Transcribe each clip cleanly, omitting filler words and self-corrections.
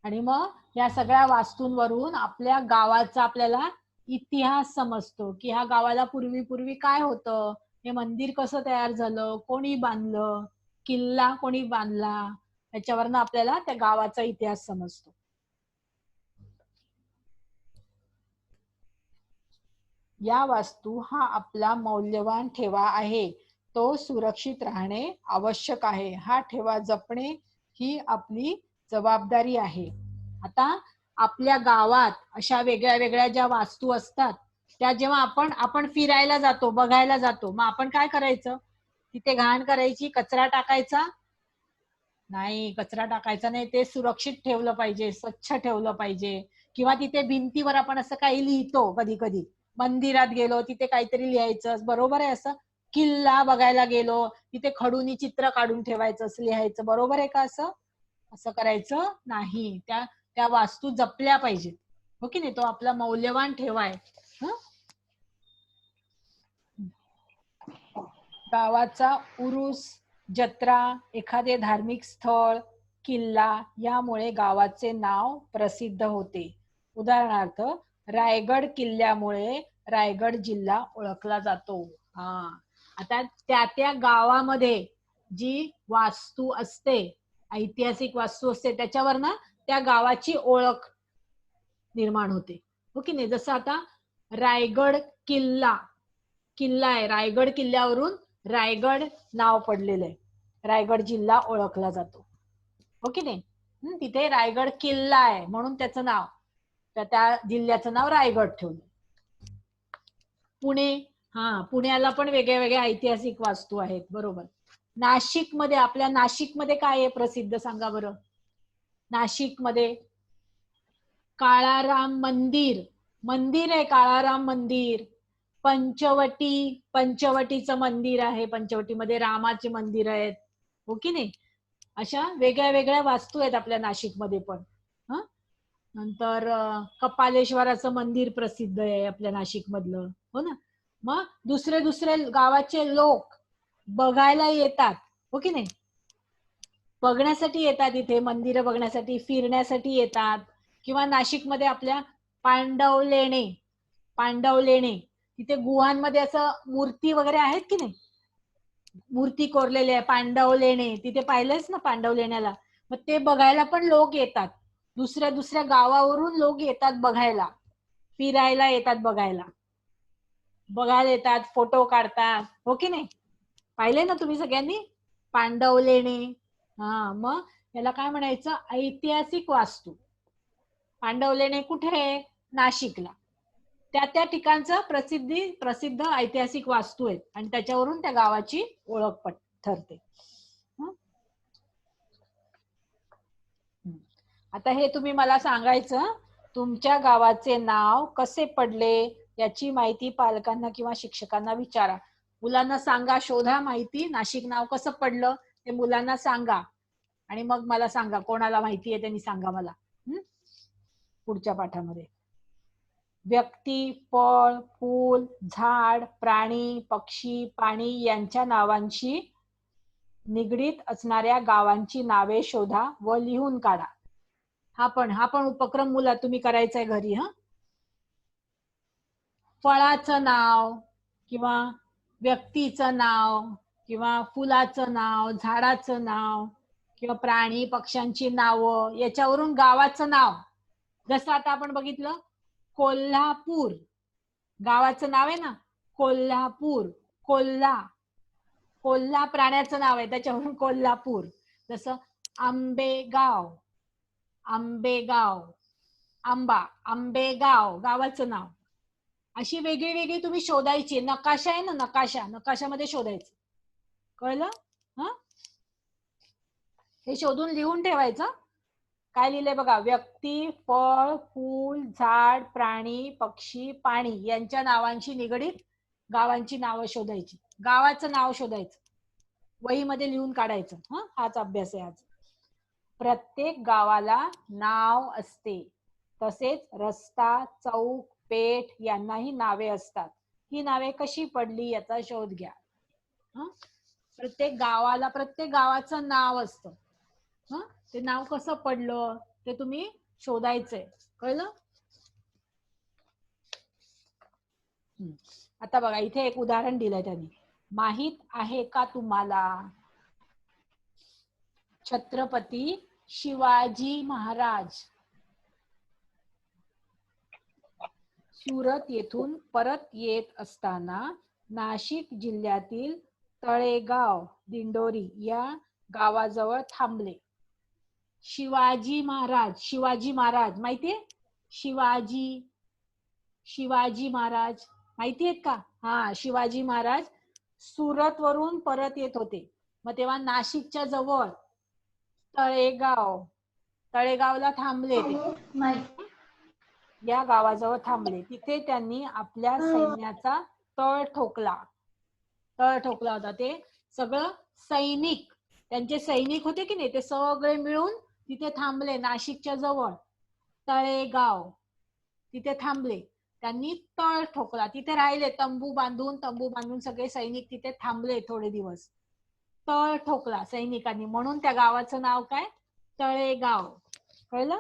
आणि मग या सगळ्या वास्तूंवरून आपल्या गावाचा आपल्याला इतिहास समजतो की ह्या गावाला पूर्वी काय होतं, हे मंदिर कसं तयार झालं, कोणी बांधलं, किल्ला कोणी बांधला, त्याच्यावरनं आपल्याला त्या गावाचा इतिहास समजतो. या वास्तू हा आपला मौल्यवान ठेवा आहे, तो सुरक्षित राहणे आवश्यक आहे. हा ठेवा जपणे ही आपली जबाबदारी आहे. आता आपल्या गावात अशा वेगळ्या वेगळ्या ज्या वास्तू असतात त्या जेव्हा आपण फिरायला जातो, बघायला जातो, मग आपण काय करायचं? तिथे घाण करायची, कचरा टाकायचा नाही, कचरा टाकायचा नाही. ते सुरक्षित ठेवलं पाहिजे, स्वच्छ ठेवलं पाहिजे. किंवा तिथे भिंतीवर आपण असं काही लिहितो कधी कधी, मंदिरात गेलो तिथे काहीतरी लिहायचं, बरोबर आहे असं? किल्ला बघायला गेलो तिथे खडूनी चित्र काढून ठेवायचं, असं लिहायचं, बरोबर आहे का? असं असं करायचं नाही. त्या त्या वास्तू जपल्या पाहिजेत, हो की नाही? तो आपला मौल्यवान ठेवा आहे. गावाचा उरूस, जत्रा, एखादे धार्मिक स्थळ, किल्ला यामुळे गावाचे नाव प्रसिद्ध होते. उदाहरणार्थ रायगड किल्ल्यामुळे रायगड जिल्हा ओळखला जातो. हा, आता त्या त्या गावामध्ये जी वास्तू असते, ऐतिहासिक वास्तू असते, त्याच्यावर ना त्या गावाची ओळख निर्माण होते, हो की नाही? जसं आता रायगड किल्ला किल्ला आहे, रायगड किल्ल्यावरून रायगड नाव पडलेलं आहे, रायगड जिल्हा ओळखला जातो, हो की नाही? तिथे रायगड किल्ला आहे म्हणून त्याचं नाव, त्या जिल्ह्याचं नाव रायगड ठेवलं. पुणे, हा, पुण्याला पण वेगळ्या वेगळ्या ऐतिहासिक वास्तू आहेत, बरोबर. नाशिक मध्ये, आपल्या नाशिक मध्ये काय आहे प्रसिद्ध सांगा बरं? नाशिक मध्ये काळाराम मंदिर, मंदिर आहे काळाराम मंदिर. पंचवटीचं मंदिर आहे, पंचवटीमध्ये रामाचे मंदिर आहेत, हो की नाही? अशा वेगळ्या वेगळ्या वास्तू आहेत आपल्या नाशिकमध्ये पण. नंतर कपालेश्वराचं मंदिर प्रसिद्ध आहे आपल्या नाशिक मधलं, हो ना? मग दुसरे दुसरे गावाचे लोक बघायला येतात, हो की नाही? बघण्यासाठी येतात, इथे मंदिरं बघण्यासाठी, फिरण्यासाठी येतात. किंवा नाशिकमध्ये आपल्या पांडवलेणे तिथे गुहांमध्ये असं मूर्ती वगैरे आहेत की नाही, मूर्ती कोरलेली आहे, पांडवलेणे, तिथे पाहिलंच ना पांडवलेण्याला? मग ते बघायला पण लोक येतात, दुसऱ्या दुसऱ्या गावावरून लोक येतात बघायला, फिरायला येतात, बघायला येतात, फोटो काढतात, हो की नाही? पाहिले ना तुम्ही सगळ्यांनी पांडवलेणे? हा, मग याला काय म्हणायचं? ऐतिहासिक वास्तू. पांडवलेणे कुठे आहे? नाशिकला. त्या त्या ठिकाणचं प्रसिद्ध ऐतिहासिक वास्तू आहेत आणि त्याच्यावरून त्या गावाची ओळख ठरते. आता हे तुम्ही मला सांगायचं, तुमच्या गावाचे नाव कसे पडले याची माहिती पालकांना किंवा शिक्षकांना विचारा. मुलांना सांगा, शोधा माहिती, नाशिक नाव कसं पडलं ते मुलांना सांगा आणि मग मला सांगा, कोणाला माहिती आहे त्यांनी सांगा मला पुढच्या पाठामध्ये. व्यक्ती, फळ, फूल, झाड, प्राणी, पक्षी, पाणी यांच्या नावांशी निगडीत असणाऱ्या गावांची नावे शोधा व लिहून काढा. हा पण उपक्रम मुला तुम्ही करायचा आहे घरी. फळाचं नाव किंवा व्यक्तीचं नाव किंवा फुलाचं नाव, झाडाचं नाव किंवा प्राणी पक्ष्यांची नावं, याच्यावरून गावाचं नाव. जसं आता आपण बघितलं कोल्हापूर, गावाचं नाव आहे ना कोल्हापूर. कोल्हा प्राण्याचं नाव आहे, त्याच्यावरून कोल्हापूर. जसं आंबेगाव, आंबेगाव गावाचं नाव. अशी वेगळी वेगळी तुम्ही शोधायची. नकाशा आहे ना, नकाशामध्ये शोधायचं, कळलं? हे शोधून लिहून ठेवायचं. काय लिहिलंय बघा? व्यक्ती, फळ, फूल, झाड, प्राणी, पक्षी, पाणी यांच्या नावांशी निगडीत गावांची नावं शोधायची. गावाचं नाव शोधायचं, वहीमध्ये लिहून काढायचं. हाच अभ्यास आहे आज. प्रत्येक गावाला नाव असते, तसेच रस्ता, चौक, पेठ यांनाही नावे असतात. ही नावे कशी पडली याचा शोध घ्या. प्रत्येक गावाचं नाव असतं. ते नाव कसं पडलं ते तुम्ही शोधायचंय. कळलं? आता बघा इथे एक उदाहरण दिलंय त्यांनी. माहित आहे का तुम्हाला छत्रपती शिवाजी महाराज सुरत येथून परत येत असताना नाशिक जिल्ह्यातील तळेगाव दिंडोरी या गावाजवळ थांबले. शिवाजी महाराज माहितीये? शिवाजी महाराज माहितीयेत का? हा, शिवाजी महाराज सुरत वरून परत येत होते. मग तेव्हा नाशिकच्या जवळ तळेगावला थांबले ते. या गावाजवळ थांबले. तिथे त्यांनी आपल्या सैन्याचा तळ ठोकला होता. ते सगळं सैनिक, त्यांचे सैनिक होते की नाही, ते सगळे मिळून तिथे थांबले. नाशिकच्या जवळ तळेगाव, तिथे थांबले. त्यांनी तळ ठोकला. तिथे राहिले तंबू बांधून सगळे सैनिक तिथे थांबले थोडे दिवस. तळ ठोकला सैनिकांनी, म्हणून त्या गावाचं नाव काय? तळेगाव. कळलं?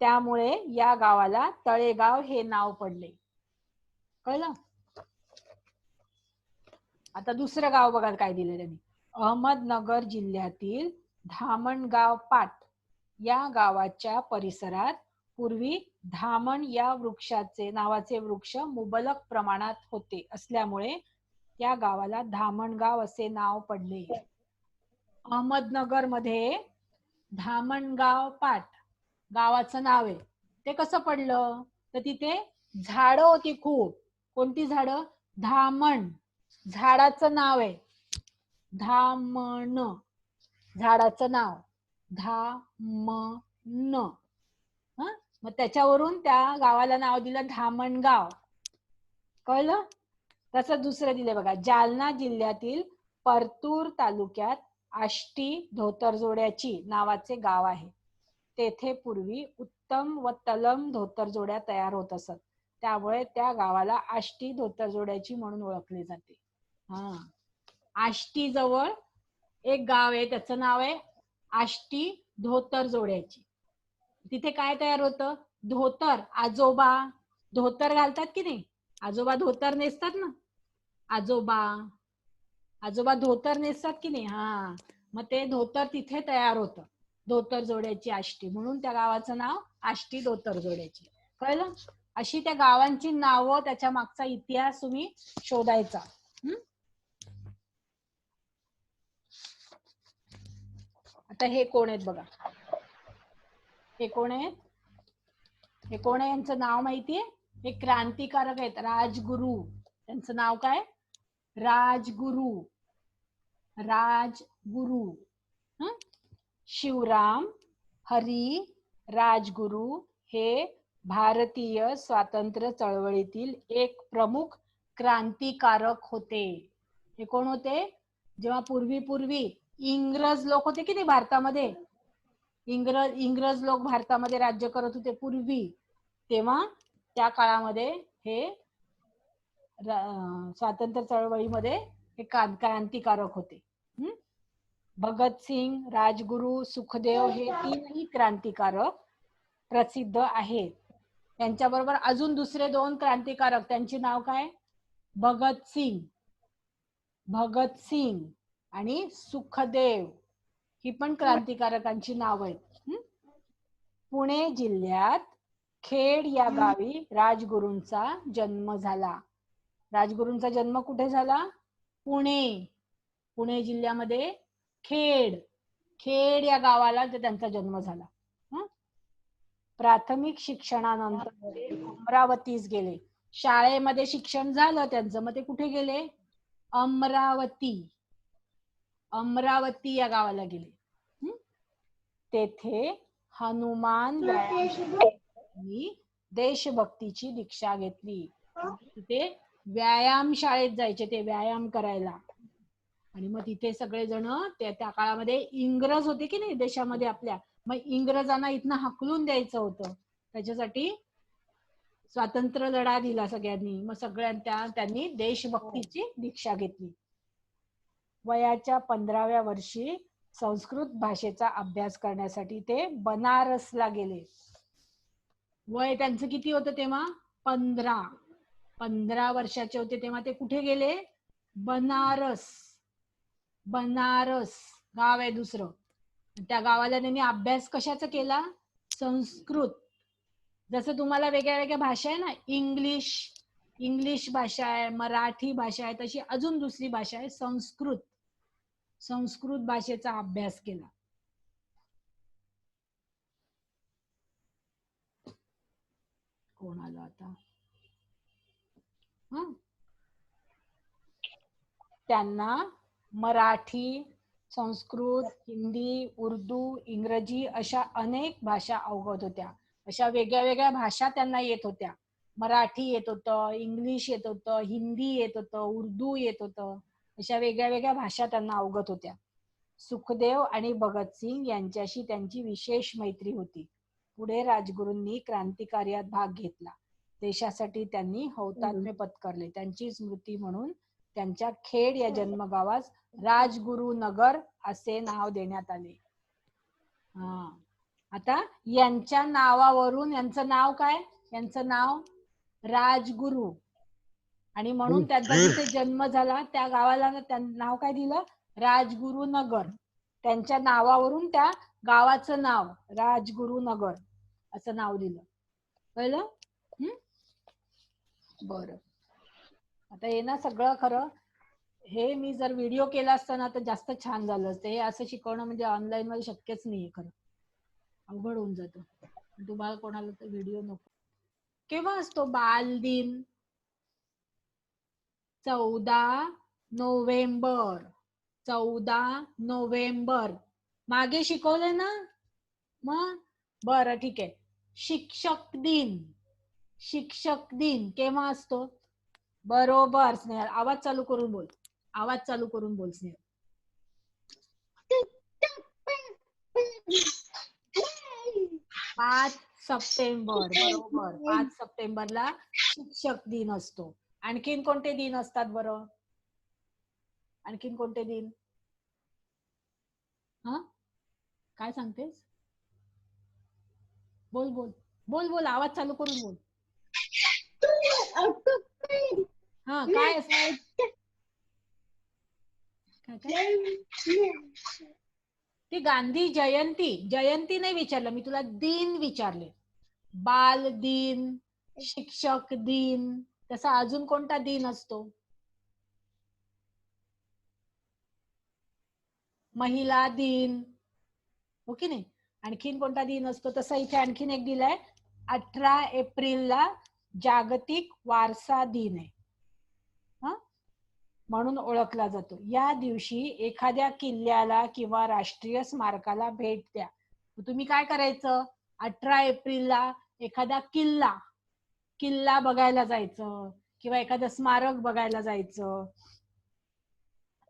त्यामुळे या गावाला तळेगाव हे नाव पडले. कळलं? आता दुसरं गाव बघा काय दिलं त्यांनी. अहमदनगर जिल्ह्यातील धामणगाव पाट या गावाच्या परिसरात पूर्वी धामण या नावाचे वृक्ष मुबलक प्रमाणात होते असल्यामुळे या गावाला धामणगाव असे नाव पडले. अहमदनगर मध्ये धामणगाव पाट गावाचं नाव आहे. ते कसं पडलं? तर तिथे झाडं होती खूप. कोणती झाडं? धामण झाडाचं नाव आहे. धामण झाडाचं नाव धामण. मग त्याच्यावरून त्या गावाला नाव दिलं धामणगाव. कळलं? तसं दुसरं दिलं बघा. जालना जिल्ह्यातील परतूर तालुक्यात आष्टी धोतरजोड्याची नावाचे गाव आहे. तेथे पूर्वी उत्तम व तलम धोतरजोड्या तयार होत असत. त्यामुळे त्या गावाला आष्टी धोतरजोड्याची म्हणून ओळखले जाते. आष्टी जवळ एक गाव आहे, त्याचं नाव आहे आष्टी धोतरजोड्याची. तिथे काय तयार होतं? धोतर. आजोबा धोतर घालतात की नाही? आजोबा धोतर नेसतात ना. आजोबा धोतर नेसतात की नाही? हा, मग ते धोतर तिथे तयार होतं. धोतरजोड्याची आष्टी, म्हणून त्या गावाचं नाव आष्टी धोतरजोड्याची. कळलं? अशी त्या गावांची नावं, त्याच्या मागचा इतिहास तुम्ही शोधायचा. आता हे कोण आहेत बघा. हे कोण आहेत? यांचं नाव माहितीये? हे क्रांतिकारक आहेत, राजगुरू. त्यांचं नाव काय? राजगुरू. शिवराम हरी राजगुरू हे भारतीय स्वातंत्र्य चळवळीतील एक प्रमुख क्रांतिकारक होते. हे कोण होते? जेव्हा पूर्वी इंग्रज लोक होते की नाही भारतामध्ये, इंग्रज लोक भारतामध्ये राज्य करत होते पूर्वी, तेव्हा त्या काळामध्ये हे स्वातंत्र्य चळवळीमध्ये हे क्रांतिकारक होते. भगतसिंग, राजगुरू, सुखदेव हे तीनही क्रांतिकारक प्रसिद्ध आहेत. त्यांच्याबरोबर अजून दुसरे 2 क्रांतिकारक, त्यांचे नाव काय? भगतसिंग आणि सुखदेव, ही पण क्रांतिकारकांची नाव आहेत. पुणे जिल्ह्यात खेड या गावी राजगुरूंचा जन्म झाला. राजगुरूंचा जन्म कुठे झाला? पुणे जिल्ह्यामध्ये खेड या गावाला त्यांचा जन्म झाला. प्राथमिक शिक्षणानंतर अमरावतीस गेले. शाळेमध्ये शिक्षण झालं त्यांचं, मग ते कुठे गेले? अमरावती या गावाला गेले. तेथे हनुमान यांनी देशभक्तीची दीक्षा घेतली. तिथे व्यायाम शाळेत जायचे ते, व्यायाम करायला. आणि मग तिथे सगळेजण, त्या काळामध्ये इंग्रज होते की नाही देशामध्ये आपल्या, मग इंग्रजांना इथनं हाकलून द्यायचं होतं. त्याच्यासाठी स्वातंत्र्य लढा दिला सगळ्यांनी. मग त्यांनी देशभक्तीची दीक्षा घेतली. वयाच्या 15व्या वर्षी संस्कृत भाषेचा अभ्यास करण्यासाठी ते बनारसला गेले. वय त्यांचं किती होतं तेव्हा? 15 वर्षाचे होते तेव्हा ते कुठे गेले? बनारस. बनारस गाव आहे दुसरं. त्या गावाला त्यांनी अभ्यास कशाचा केला? संस्कृत. जसं तुम्हाला वेगळ्या वेगळ्या भाषा आहे ना, इंग्लिश भाषा आहे, मराठी भाषा आहे, तशी अजून दुसरी भाषा आहे संस्कृत. संस्कृत भाषेचा अभ्यास केला. कोण आलं आता? त्यांना मराठी, संस्कृत, हिंदी, उर्दू, इंग्रजी अशा अनेक भाषा अवगत होत्या. अशा वेगळ्या वेगळ्या भाषा त्यांना येत होत्या. मराठी येत होतं, इंग्लिश येत होतं, हिंदी येत होतं, उर्दू येत होतं. अशा वेगळ्या वेगळ्या भाषा त्यांना अवगत होत्या. सुखदेव आणि भगतसिंग यांच्याशी त्यांची विशेष मैत्री होती. पुढे राजगुरूंनी क्रांतिकार्यात भाग घेतला. देशासाठी त्यांनी हौतात्म्य पत्करले. त्यांची स्मृती म्हणून त्यांच्या खेड या जन्मगावास राजगुरुनगर असे नाव देण्यात आले. आता यांच्या नावावरून, यांचं नाव काय? यांचं नाव राजगुरू, आणि म्हणून त्यांचा जिथे जन्म झाला त्या गावाला नाव काय दिलं? राजगुरुनगर. त्यांच्या नावावरून त्या गावाचं नाव राजगुरुनगर असं नाव दिलं. कळलं? बरं. आता हे ना सगळं खरं, हे मी जर व्हिडिओ केला असता ना तर जास्त छान झालं असतं. हे असं शिकवणं म्हणजे ऑनलाईन मध्ये शक्यच नाहीये, खरं अवघड होऊन जातं. तुम्हाला कोणाला तर व्हिडिओ नको. केव्हा असतो बाल दिन? 14 नोव्हेंबर. 14 नोव्हेंबर. मागे शिकवलंय ना मग? बरं ठीक आहे. शिक्षक दिन. शिक्षक दिन केव्हा असतो? बरोबर स्नेहल, आवाज चालू करून बोल. आवाज चालू करून बोल स्नेहल. 5 सप्टेंबर. बरोबर, 5 सप्टेंबरला शिक्षक दिन असतो. आणखीन कोणते दिन असतात बरं? आणखीन कोणते दिन? काय सांगतेस? बोल बोल बोल बोल, आवाज चालू करून बोल. काय असं? ती गांधी जयंती. जयंती नाही विचारलं मी तुला, दिन विचारले. बाल दिन, शिक्षक दिन, तसा अजून कोणता दिन असतो? महिला दिन, हो की नाही? आणखीन कोणता दिन असतो? तसा इथे आणखीन एक दिलाय, 18 एप्रिलला जागतिक वारसा दिन आहे, म्हणून ओळखला जातो. या दिवशी एखाद्या किल्ल्याला किंवा राष्ट्रीय स्मारकाला भेट द्या. तुम्ही काय करायचं? 18 एप्रिलला एखादा किल्ला बघायला जायचं किंवा एखादं स्मारक बघायला जायचं,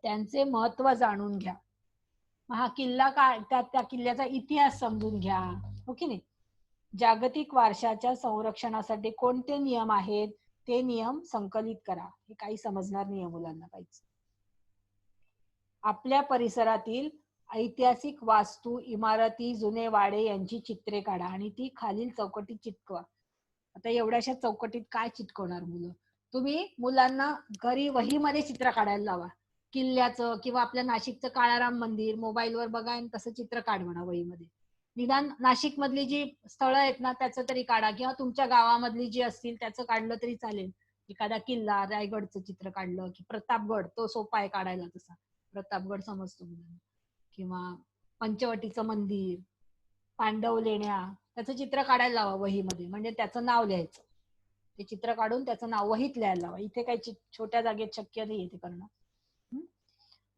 त्यांचे महत्व जाणून घ्या. हा किल्ला काय, त्या किल्ल्याचा इतिहास समजून घ्या, हो की नाही? जागतिक वारशाच्या संरक्षणासाठी कोणते नियम आहेत ते नियम संकलित करा. हे काही समजणार नाही मुलांना काहीच. आपल्या परिसरातील ऐतिहासिक वास्तू, इमारती, जुने वाडे यांची चित्रे काढा आणि ती खालील चौकटीत चिटकवा. आता एवढ्याशा चौकटीत काय चिटकवणार मुलं? तुम्ही मुलांना घरी वहीमध्ये चित्र काढायला लावा, किल्ल्याचं किंवा आपल्या नाशिकचं काळाराम मंदिर मोबाईलवर बघा आणि तसं चित्र काढ म्हणा वहीमध्ये. निदान नाशिक मधली जी स्थळं आहेत ना त्याचं तरी काढा, किंवा तुमच्या गावामधली जी असतील त्याचं काढलं तरी चालेल. एखादा किल्ला, रायगडचं चित्र काढलं की, प्रतापगड तो सोपा आहे काढायला, तसा प्रतापगड समजतो मुलांना, किंवा पंचवटीचं मंदिर, पांडव लेण्या, त्याचं चित्र काढायला लावा वहीमध्ये. म्हणजे त्याचं नाव लिहायचं, ते चित्र काढून त्याचं नाव वहीत लिहायला लावा. इथे काही छोट्या जागेत शक्य नाही ते करणं.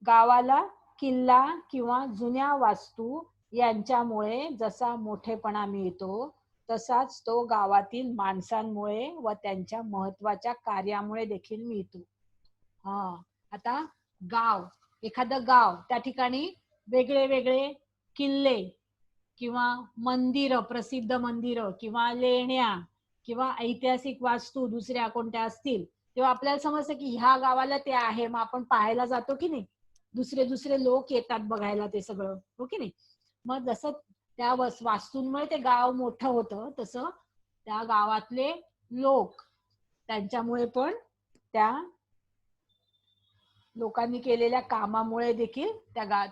गावाला किल्ला किंवा जुन्या वास्तू यांच्यामुळे जसा मोठेपणा मिळतो तसाच तो गावातील माणसांमुळे व त्यांच्या महत्वाच्या कार्यामुळे देखील मिळतो. आता गाव, एखादं गाव, त्या ठिकाणी वेगळे वेगळे किल्ले किंवा मंदिरं, प्रसिद्ध मंदिरं किंवा लेण्या किंवा ऐतिहासिक वास्तू दुसऱ्या कोणत्या असतील तेव्हा आपल्याला समजतं की ह्या गावाला ते आहे, मग आपण पाहायला जातो की नाही? दुसरे दुसरे लोक येतात बघायला ते सगळं, हो की नाही. मग जसं त्या वास्तूंमुळे ते गाव मोठं होतं, तसं त्या गावातले लोक त्यांच्यामुळे पण त्या लोकांनी केलेल्या कामामुळे देखील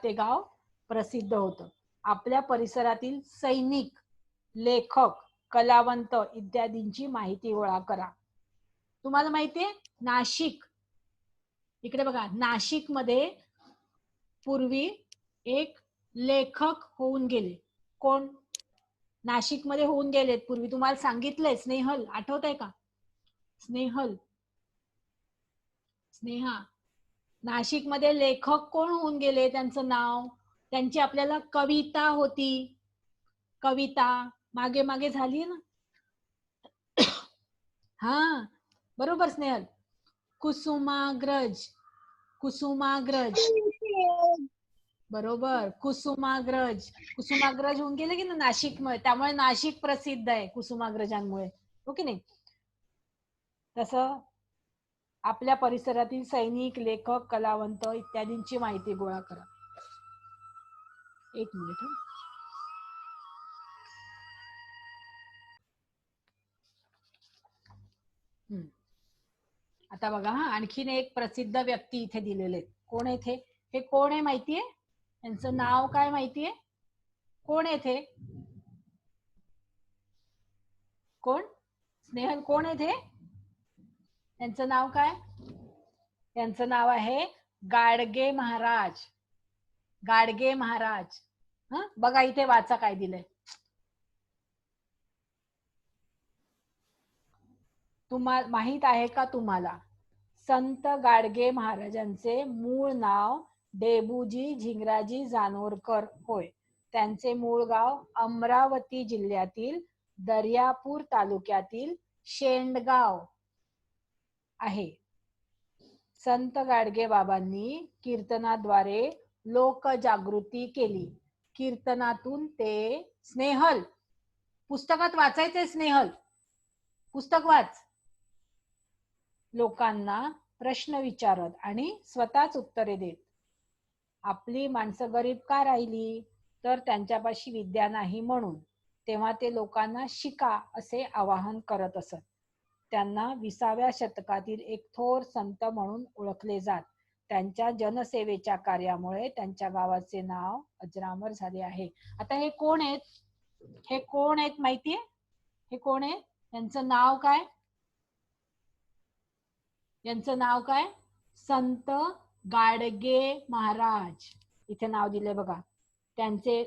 ते गाव प्रसिद्ध होतं. आपल्या परिसरातील सैनिक, लेखक, कलावंत इत्यादींची माहिती गोळा करा. तुम्हाला माहितीये नाशिक, इकडे बघा, नाशिक मध्ये पूर्वी एक लेखक होऊन गेले. कोण? नाशिक मध्ये होऊन गेलेत पूर्वी, तुम्हाला सांगितलंय. स्नेहल, आठवत आहे का? स्नेहल, स्नेहा, नाशिक मध्ये लेखक कोण होऊन गेले, त्यांचं नाव, त्यांची आपल्याला कविता होती. कविता मागे मागे झाली ना. हा बरोबर स्नेहल. कुसुमाग्रज, कुसुमाग्रज, बरोबर, कुसुमाग्रज. कुसुमाग्रज होऊन गेले की ना नाशिक मध्ये, त्यामुळे नाशिक प्रसिद्ध आहे कुसुमाग्रजांमुळे, हो की नाही. तसं आपल्या परिसरातील सैनिक, लेखक, कलावंत इत्यादींची माहिती गोळा करा. एक मिनिट. आता बघा, हा आणखीन एक प्रसिद्ध व्यक्ती इथे दिलेले. कोण आहे हे कोण आहे माहितीये? यांचं नाव काय माहितीये? कोण आहे ते? कोण? स्नेहल, कोण आहे ते? यांचं नाव काय? यांचं नाव आहे गाडगे महाराज. गाडगे महाराज. बघा इथे वाचा काय दिलंय. तुम्हाला माहित आहे का तुम्हाला? संत गाडगे महाराजांचे मूळ नाव डेबूजी झिंगराजी जानोरकर होय. त्यांचे मूळ गाव अमरावती जिल्ह्यातील दर्यापूर तालुक्यातील शेंडगाव आहे. संत गाडगे बाबांनी कीर्तनाद्वारे लोकजागृती केली. कीर्तनातून ते, स्नेहल पुस्तकात वाचायचंय, स्नेहल पुस्तक वाच. लोकांना प्रश्न विचारत आणि स्वतःच उत्तरे देत. आपली माणसं गरीब का राहिली? तर त्यांच्यापाशी विद्या नाही म्हणून. तेव्हा ते लोकांना शिका असे आवाहन करत असत. त्यांना 20व्या शतकातील एक थोर संत म्हणून ओळखले जात. त्यांच्या जनसेवेच्या कार्यामुळे त्यांच्या गावाचे नाव अजरामर झाले आहे. आता हे कोण आहेत? हे कोण आहेत माहितीये? हे कोण आहे? त्यांचं नाव काय? यांचं नाव काय? संत गाडगे महाराज. इथे नाव दिले बघा, त्यांचे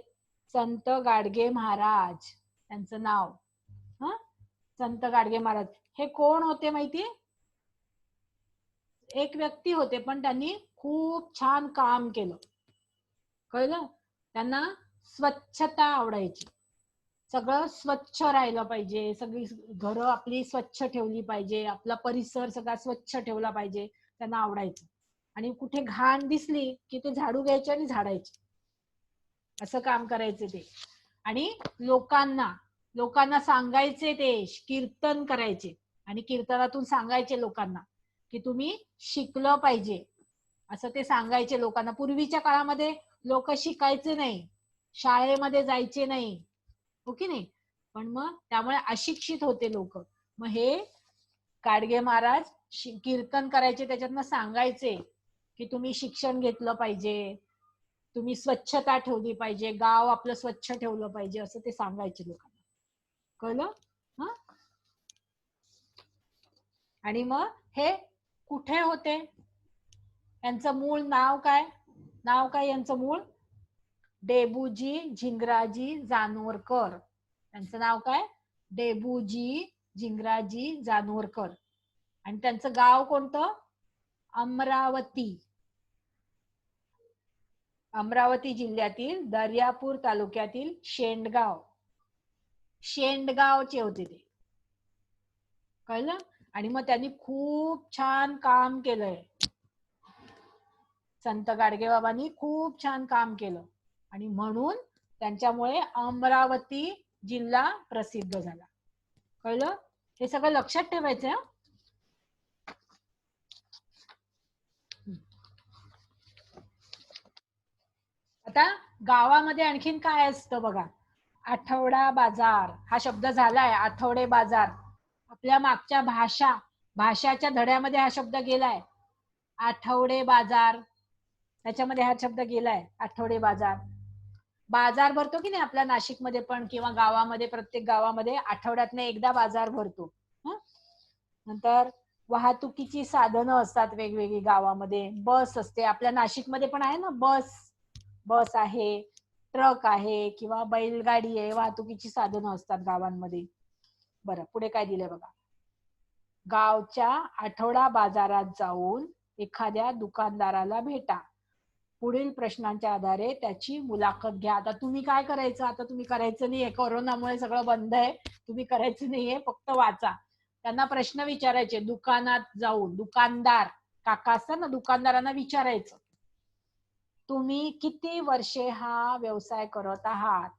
संत गाडगे महाराज, त्यांचं नाव. संत गाडगे महाराज हे कोण होते माहितीये? एक व्यक्ती होते, पण त्यांनी खूप छान काम केलं. कळलं? त्यांना स्वच्छता आवडायची. सगळं स्वच्छ राहिलं पाहिजे, सगळी घरं आपली स्वच्छ ठेवली पाहिजे, आपला परिसर सगळा स्वच्छ ठेवला पाहिजे, त्यांना आवडायचं. आणि कुठे घाण दिसली की ते झाडू घ्यायचे आणि झाडायचे, असं काम करायचे ते. आणि लोकांना सांगायचे, ते कीर्तन करायचे आणि कीर्तनातून सांगायचे लोकांना की तुम्ही शिकलं पाहिजे, असं ते सांगायचे लोकांना. पूर्वीच्या काळामध्ये लोक शिकायचे नाही, शाळेमध्ये जायचे नाही, हो की नाही. पण मग त्यामुळे अशिक्षित होते लोक. मग हे गाडगे महाराज कीर्तन करायचे, त्याच्यातनं सांगायचे की तुम्ही शिक्षण घेतलं पाहिजे, तुम्ही स्वच्छता ठेवली पाहिजे, गाव आपलं स्वच्छ ठेवलं पाहिजे, असं ते सांगायचे लोकांना. कळलं? आणि मग हे कुठे होते? यांचं मूळ नाव काय? नाव काय यांचं मूळ? डेबूजी झिंगराजी जानोरकर. त्यांचं नाव काय? डेबूजी झिंगराजी जानोरकर. आणि त्यांचं गाव कोणतं? अमरावती. अमरावती जिल्ह्यातील दर्यापूर तालुक्यातील शेंडगाव. शेंडगावचे होते ते. कळलं? आणि मग त्यांनी खूप छान काम केलंय. संत गाडगे बाबांनी खूप छान काम केलं आणि म्हणून त्यांच्यामुळे अमरावती जिल्हा प्रसिद्ध झाला. कळलं? हे सगळं लक्षात ठेवायचं. आता गावामध्ये आणखीन काय असतं बघा, आठवडा बाजार हा शब्द झालाय, आठवडे बाजार. आपल्या मागच्या भाषाच्या धड्यामध्ये हा शब्द गेलाय, आठवडे बाजार, त्याच्यामध्ये हा शब्द गेलाय, आठवडे बाजार. बाजार भरतो की नाही आपल्या नाशिकमध्ये पण, किंवा गावामध्ये, प्रत्येक गावामध्ये आठवड्यातनं एकदा बाजार भरतो. नंतर वाहतुकीची साधनं असतात वेगवेगळी गावामध्ये. बस असते, आपल्या नाशिकमध्ये पण आहे ना बस आहे, ट्रक आहे, किंवा बैलगाडी आहे, वाहतुकीची साधनं असतात गावांमध्ये. बरं, पुढे काय दिलंय बघा, गावच्या आठवडा बाजारात जाऊन एखाद्या दुकानदाराला भेटा. पुढील प्रश्नांच्या आधारे त्याची मुलाखत घ्या. आता तुम्ही काय करायचं, आता तुम्ही करायचं नाहीये, कोरोनामुळे सगळं बंद आहे, तुम्ही करायचं नाहीये, फक्त वाचा. त्यांना प्रश्न विचारायचे दुकानात जाऊन. दुकानदार काका असतात ना, दुकानदारांना विचारायचं, तुम्ही किती वर्षे हा व्यवसाय करत आहात.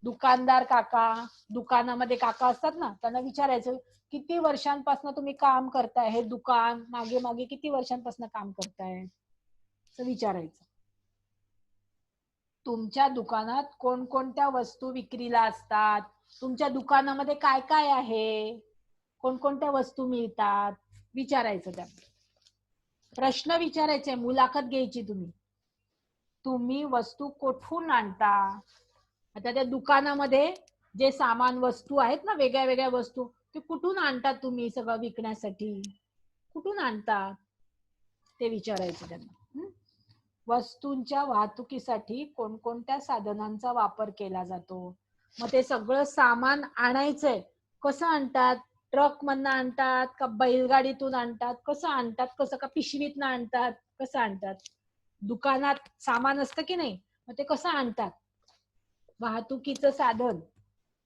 दुकानदार काका, दुकानामध्ये काका असतात ना, त्यांना विचारायचं किती वर्षांपासून तुम्ही काम करताय, हे दुकान मागे मागे किती वर्षांपासून काम करताय, असं विचारायचं. तुमच्या दुकानात कोणकोणत्या वस्तू विक्रीला असतात, तुमच्या दुकानामध्ये काय काय आहे, कोणकोणत्या वस्तू मिळतात, विचारायचं. त्या प्रश्न विचारायचे, मुलाखत घ्यायची. तुम्ही वस्तू कुठून आणता. आता त्या दुकानामध्ये जे सामान वस्तू आहेत ना, वेगळ्या वेगळ्या वस्तू, ते कुठून आणतात तुम्ही सगळं विकण्यासाठी, कुठून आणतात ते विचारायचं त्यांना. वस्तूंच्या वाहतुकीसाठी कोणकोणत्या साधनांचा वापर केला जातो. मग ते सगळं सामान आणायचंय, कसं आणतात, ट्रक मधनं आणतात का, बैलगाडीतून आणतात, कसं आणतात, कसं का पिशवीतनं आणतात, कसं आणतात. दुकानात सामान असतं की नाही, मग ते कसं आणतात. वाहतुकीचं साधन,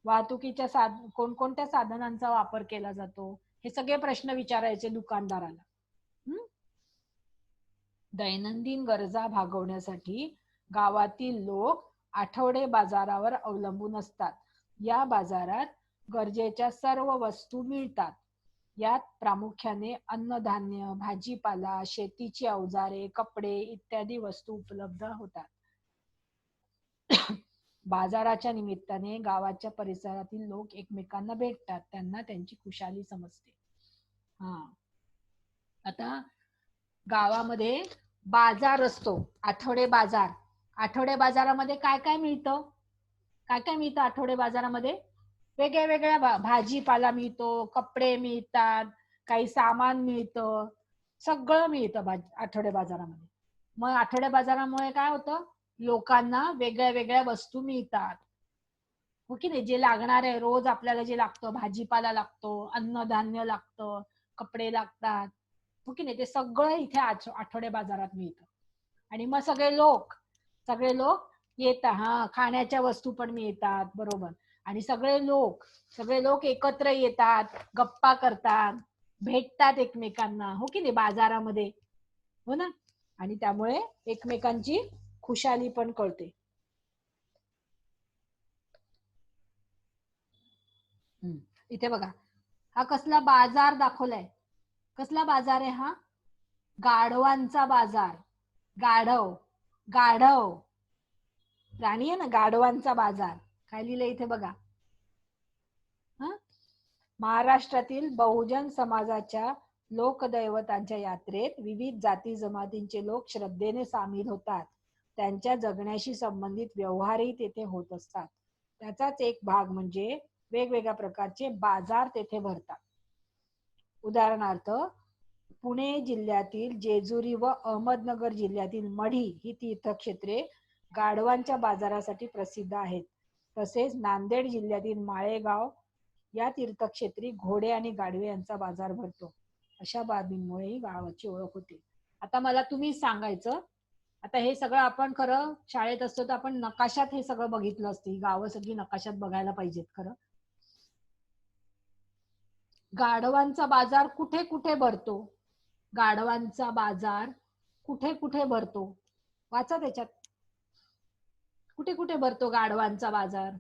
वाहतुकीच्या कोणकोणत्या साधनांचा वापर केला जातो, हे सगळे प्रश्न विचारायचे दुकानदाराला. दैनंदिन गरजा भागवण्यासाठी गावातील लोक आठवडे बाजारावर अवलंबून असतात. या बाजारात गरजेच्या सर्व वस्तू मिळतात. यात प्रामुख्याने अन्नधान्य, भाजीपाला, शेतीची अवजारे, कपडे इत्यादी वस्तू उपलब्ध होतात. बाजाराच्या निमित्ताने गावाच्या परिसरातील लोक एकमेकांना भेटतात, त्यांना त्यांची खुशाली समजते. आता गावामध्ये बाजार असतो, आठवडे बाजार. आठवडे बाजारामध्ये काय काय मिळतं, काय काय मिळतं आठवडे बाजारामध्ये, वेगळ्या वेगळ्या भाजीपाला मिळतो, कपडे मिळतात, काही सामान मिळतं, सगळं मिळतं आठवडे बाजारामध्ये. मग आठवडे बाजारामुळे काय होतं, लोकांना वेगळ्या वेगळ्या वस्तू मिळतात, हो की नाही. जे लागणार आहे रोज आपल्याला, जे लागतं, भाजीपाला लागतो, अन्नधान्य लागतं, कपडे लागतात, हो की नाही, ते सगळं इथे आठवडे बाजारात मिळतं. आणि मग सगळे लोक येतात, खाण्याच्या वस्तू पण मिळतात, बरोबर. आणि सगळे लोक एकत्र येतात, गप्पा करतात, भेटतात एकमेकांना, हो की नाही, बाजारामध्ये, हो ना. आणि त्यामुळे एकमेकांची खुशाली पण कळते. इथे बघा, हा कसला बाजार दाखवलाय, कसला बाजार आहे हा, गाढवांचा बाजार. गाढव प्राणी आहे ना, गाढवांचा बाजार. काय लिहिलं इथे बघा, महाराष्ट्रातील बहुजन समाजाच्या लोकदैवतांच्या यात्रेत विविध जाती जमातींचे लोक श्रद्धेने सामील होतात. त्यांच्या जगण्याशी संबंधित व्यवहारही तेथे होत असतात. त्याचाच एक भाग म्हणजे वेगवेगळ्या प्रकारचे बाजार तेथे भरतात. उदाहरणार्थ, पुणे जिल्ह्यातील जेजुरी व अहमदनगर जिल्ह्यातील मढी ही तीर्थक्षेत्रे गाढवांच्या बाजारासाठी प्रसिद्ध आहेत. तसेच नांदेड जिल्ह्यातील माळेगाव या तीर्थक्षेत्री घोडे आणि गाढवे यांचा बाजार भरतो. अशा बाबींमुळे गावाची ओळख होते. आता मला तुम्ही सांगायचं, आता हे सगळं आपण खरं शाळेत असतो तर आपण नकाशात हे सगळं बघितलं असते, गावं सगळी नकाशात बघायला पाहिजेत खरं. गाढवांचा बाजार कुठे कुठे भरतो, गाढवांचा बाजार कुठे कुठे भरतो, वाचा त्याच्यात, कुठे कुठे भरतो गाढवांचा बाजार.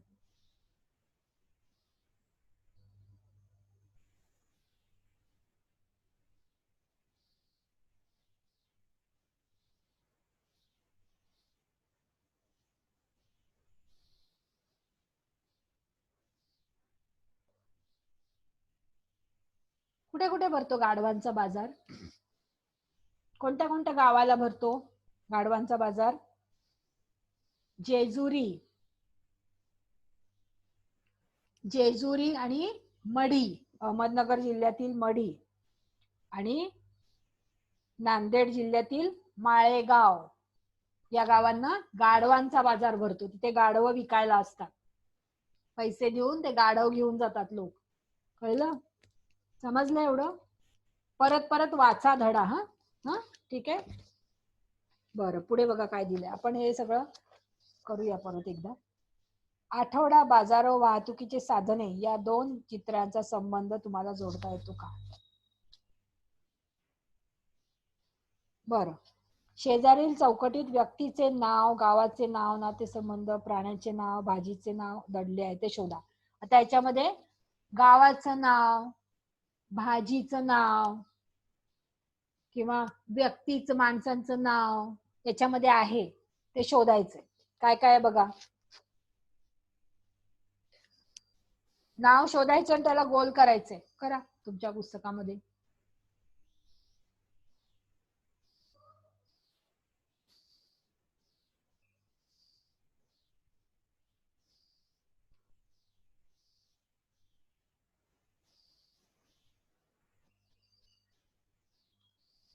कुठे कुठे भरतो गाढवांचा बाजार? कोणत्या कोणत्या गावाला भरतो गाढवांचा बाजार? जेजुरी, जेजुरी आणि मढी, अहमदनगर जिल्ह्यातील मढी आणि नांदेड जिल्ह्यातील माळेगाव या गावांना गाढवांचा बाजार भरतो. तिथे गाढवं विकायला असतात. पैसे देऊन ते गाढव घेऊन जातात लोक. कळलं? समजलं एवढं? परत परत वाचा धडा. हा हा ठीक आहे. बरं, पुढे बघा काय दिलंय. आपण हे सगळं करूया परत एकदा. आठवडा बाजार व वाहतुकीचे साधने या दोन चित्रांचा संबंध तुम्हाला जोडता येतो का? बरं. शेजारील चौकटीत व्यक्तीचे नाव, गावाचे नाव, नातेसंबंध, प्राण्याचे नाव, भाजीचे नाव दडले आहे ते शोधा. आता याच्यामध्ये गावाचं नाव, भाजीचं नाव किंवा व्यक्तीचं, माणसांचं नाव याच्यामध्ये आहे ते शोधायचंय. काय काय बघा. नाव शोधायचं आणि त्याला गोल करायचंय. करा तुमच्या पुस्तकामध्ये.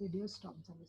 व्हिडिओ स्टॉप झाले.